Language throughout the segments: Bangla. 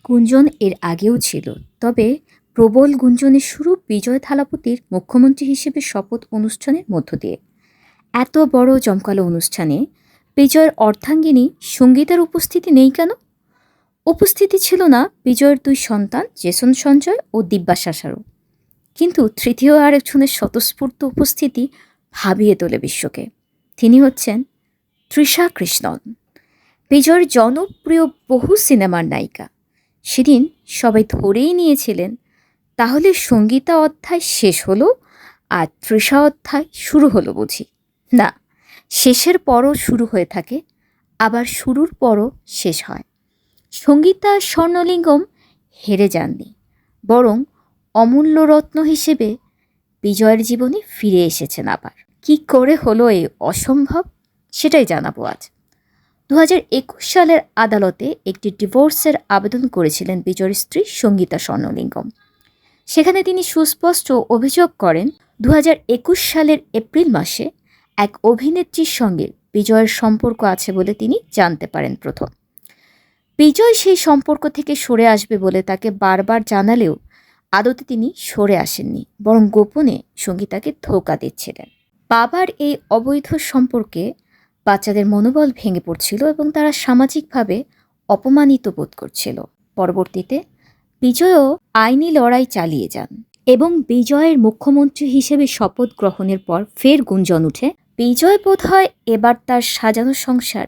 গুঞ্জন এর আগেও ছিল, তবে প্রবল গুঞ্জনের শুরু বিজয় থালাপতির মুখ্যমন্ত্রী হিসেবে শপথ অনুষ্ঠানের মধ্য দিয়ে। এত বড় জমকালো অনুষ্ঠানে বিজয়ের অর্ধাঙ্গিনী সঙ্গীতার উপস্থিতি নেই কেন? উপস্থিতি ছিল না বিজয়ের দুই সন্তান জেসন সঞ্জয় ও দিব্যাশাসারও, কিন্তু তৃতীয় আরেকজনের স্বতঃস্ফূর্ত উপস্থিতি ভাবিয়ে তোলে বিশ্বকে। তিনি হচ্ছেন তৃষা কৃষ্ণন, বিজয়ের জনপ্রিয় বহু সিনেমার নায়িকা। সেদিন সবাই ধরেই নিয়েছিলেন তাহলে সঙ্গীতা অধ্যায় শেষ হলো আর তৃষা অধ্যায় শুরু হলো বুঝি। না, শেষের পরও শুরু হয়ে থাকে, আবার শুরুর পরও শেষ হয়। সঙ্গীতা স্বর্ণলিঙ্গম হেরে যাননি, বরং অমূল্য রত্ন হিসেবে বিজয়ের জীবনে ফিরে এসেছেন আবার। কি করে হলো এই অসম্ভব, সেটাই জানাবো আজ। 2021 সালের আদালতে একটি ডিভোর্সের আবেদন করেছিলেন বিজয়ের স্ত্রী সঙ্গীতা স্বর্ণলিঙ্গম। সেখানে তিনি সুস্পষ্ট অভিযোগ করেন 2021 সালের এপ্রিল মাসে এক অভিনেত্রীর সঙ্গে বিজয়ের সম্পর্ক আছে বলে তিনি জানতে পারেন প্রথম। বিজয় সেই সম্পর্ক থেকে সরে আসবে বলে তাকে বারবার জানালেও আদতে তিনি সরে আসেননি, বরং গোপনে সঙ্গীতাকে ধোঁকা দিচ্ছিলেন। বাবার এই অবৈধ সম্পর্কে বাচ্চাদের মনোবল ভেঙে পড়ছিল এবং তারা সামাজিকভাবে অপমানিত বোধ করছিল। পরবর্তীতে বিজয়ও আইনি লড়াই চালিয়ে যান এবং বিজয়ের মুখ্যমন্ত্রী হিসেবে শপথ গ্রহণের পর ফের গুঞ্জন উঠে বিজয় বোধহয় এবার তার সাজানো সংসার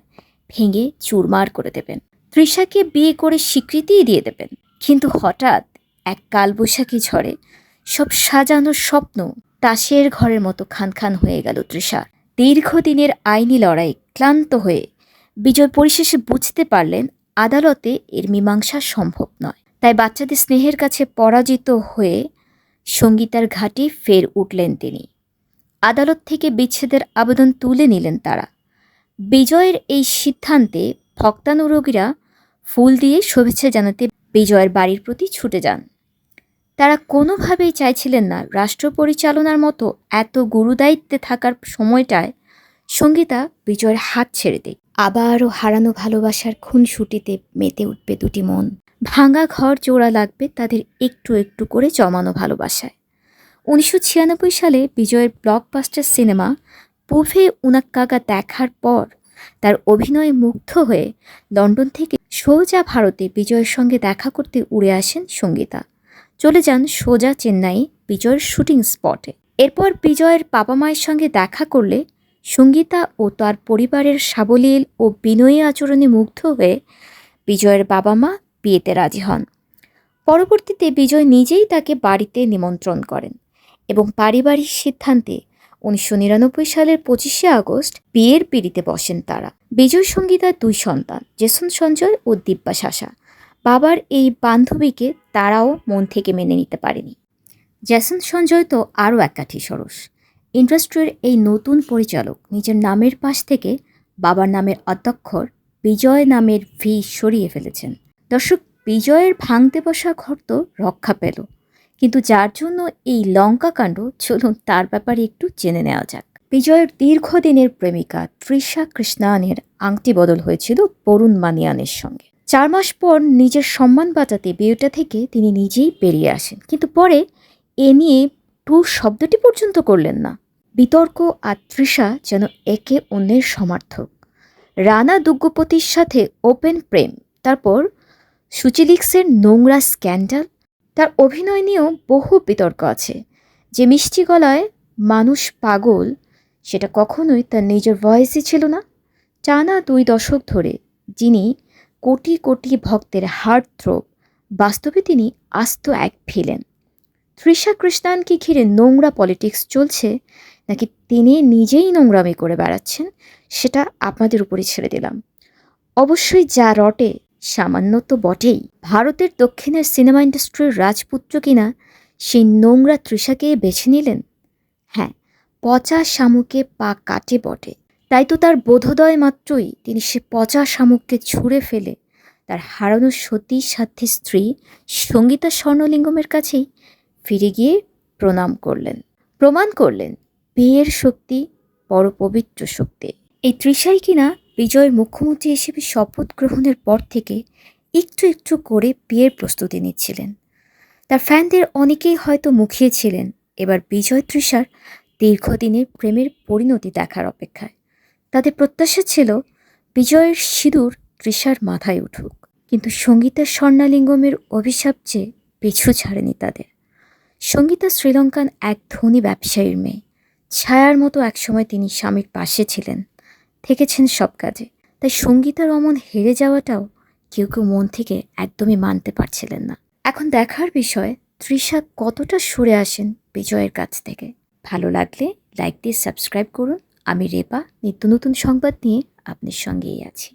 ভেঙে চুরমার করে দেবেন, তৃষাকে বিয়ে করে স্বীকৃতিই দিয়ে দেবেন। কিন্তু হঠাৎ এক কালবৈশাখী ঝড়ে সব সাজানো স্বপ্ন তাসের ঘরের মতো খান খান হয়ে গেল তৃষার। দীর্ঘদিনের আইনি লড়াই ক্লান্ত হয়ে বিজয় পরিশেষে বুঝতে পারলেন আদালতে এর মীমাংসা সম্ভব নয়। তাই বাচ্চাদের স্নেহের কাছে পরাজিত হয়ে সঙ্গীতার ঘাটে ফের উঠলেন তিনি। আদালত থেকে বিচ্ছেদের আবেদন তুলে নিলেন তারা। বিজয়ের এই সিদ্ধান্তে ভক্তানুরাগীরা ফুল দিয়ে শুভেচ্ছা জানাতে বিজয়ের বাড়ির প্রতি ছুটে যান। তারা কোনোভাবেই চাইছিলেন না রাষ্ট্র পরিচালনার মতো এত গুরুদায়িত্বে থাকার সময়টায় সঙ্গীতা বিজয়ের হাত ছেড়ে দেয়। আবারও হারানো ভালোবাসার খুনসুটিতে মেতে উঠবে দুটি মন। ভাঙা ঘর জোড়া লাগবে তাদের একটু একটু করে জমানো ভালোবাসায়। 1996 সালে বিজয়ের ব্লকবাস্টার সিনেমা পুভে উনাক্কাগা দেখার পর তার অভিনয়ে মুগ্ধ হয়ে লন্ডন থেকে সোজা ভারতে বিজয়ের সঙ্গে দেখা করতে উড়ে আসেন সঙ্গীতা। চলে যান সোজা চেন্নাই বিজয়ের শুটিং স্পটে। এরপর বিজয়ের বাবা মায়ের সঙ্গে দেখা করলে সঙ্গীতা ও তার পরিবারের সাবলীল ও বিনয়ী আচরণে মুগ্ধ হয়ে বিজয়ের বাবা মা বিয়েতে রাজি হন। পরবর্তীতে বিজয় নিজেই তাকে বাড়িতে নিমন্ত্রণ করেন এবং পারিবারিক সিদ্ধান্তে 1999 সালের 25শে আগস্ট বিয়ের পিঁড়িতে বসেন তারা। বিজয় সঙ্গীতার দুই সন্তান জেসন সঞ্জয় ও দিব্যাশাসা। বাবার এই বান্ধবীকে তারাও মন থেকে মেনে নিতে পারেনি। জেসন সঞ্জয় তো আরও একাঠি সরস। ইন্ডাস্ট্রির এই নতুন পরিচালক নিজের নামের পাশ থেকে বাবার নামের অধ্যক্ষর বিজয় নামের ভি সরিয়ে ফেলেছেন। দর্শক, বিজয়ের ভাঙতে বসা ঘর তো রক্ষা পেল, কিন্তু যার জন্য এই লঙ্কা কাণ্ড, চলুন তার ব্যাপারে একটু জেনে নেওয়া যাক। বিজয়ের দীর্ঘদিনের প্রেমিকা তৃষা কৃষ্ণানের আংটি বদল হয়েছিল বরুণ মানিয়ানের সঙ্গে। 4 মাস পর নিজের সম্মান বাঁচাতে বিয়েটা থেকে তিনি নিজেই বেরিয়ে আসেন, কিন্তু পরে এ নিয়ে শব্দটি পর্যন্ত করলেন না। বিতর্ক আর তৃষা যেন একে অন্যের সমার্থক। রানা দুগ্গপতির সাথে ওপেন প্রেম, তারপর সুচিলিক্সের নোংরা স্ক্যান্ডাল। তার অভিনয় নিয়েও বহু বিতর্ক আছে। যে মিষ্টি গলায় মানুষ পাগল, সেটা কখনোই তার নিজের ভয়েসই ছিল না। টানা 2 দশক ধরে যিনি কোটি কোটি ভক্তের হার্ট থ্রোব, বাস্তবে তিনি আস্ত এক ভিলেন। তৃষা কৃষ্ণানকে ঘিরে নোংরা পলিটিক্স চলছে নাকি তিনি নিজেই নোংরামি করে বেড়াচ্ছেন, সেটা আপনাদের উপরে ছেড়ে দিলাম। অবশ্যই যা রটে সামান্য তো বটেই। ভারতের দক্ষিণের সিনেমা ইন্ডাস্ট্রির রাজপুত্র কিনা সেই নোংরা তৃষাকে বেছে নিলেন। হ্যাঁ, পচা শামুকে পা কাটে বটে, তাই তো তার বোধোদয় মাত্রই তিনি সে পচা শামুককে ছুঁড়ে ফেলে তার হারানো সতী সাধ্যী স্ত্রী সঙ্গীতা স্বর্ণলিঙ্গমের কাছেই ফিরে গিয়ে প্রমাণ করলেন বিয়ের শক্তি বড় পবিত্র শক্তি। এই তৃষাই কিনা বিজয়ের মুখ্যমন্ত্রী হিসেবে শপথ গ্রহণের পর থেকে একটু একটু করে বিয়ের প্রস্তুতি নিচ্ছিলেন। তার ফ্যানদের অনেকেই হয়তো মুখিয়েছিলেন এবার বিজয় তৃষার দীর্ঘদিনের প্রেমের পরিণতি দেখার অপেক্ষায়। তাদের প্রত্যাশা ছিল বিজয়ের সিঁদুর তৃষার মাথায় উঠুক, কিন্তু সঙ্গীতার স্বর্ণালিঙ্গমের অভিশাপ যে পিছু ছাড়েনি তাদের। সঙ্গীতা শ্রীলঙ্কান এক ধনী ব্যবসায়ীর মেয়ে। ছায়ার মতো একসময় তিনি স্বামীর পাশে ছিলেন, থেকেছেন সব কাজে। তাই সঙ্গীতার অমন হেরে যাওয়াটাও কেউ কেউ মন থেকে একদমই মানতে পারছিলেন না। এখন দেখার বিষয় তৃষা কতটা সরে আসেন বিজয়ের কাছ থেকে। ভালো লাগলে লাইক দিয়ে সাবস্ক্রাইব করুন। আমি রেপা, নিত্য নতুন সংবাদ নিয়ে আপনার সঙ্গেই আছি।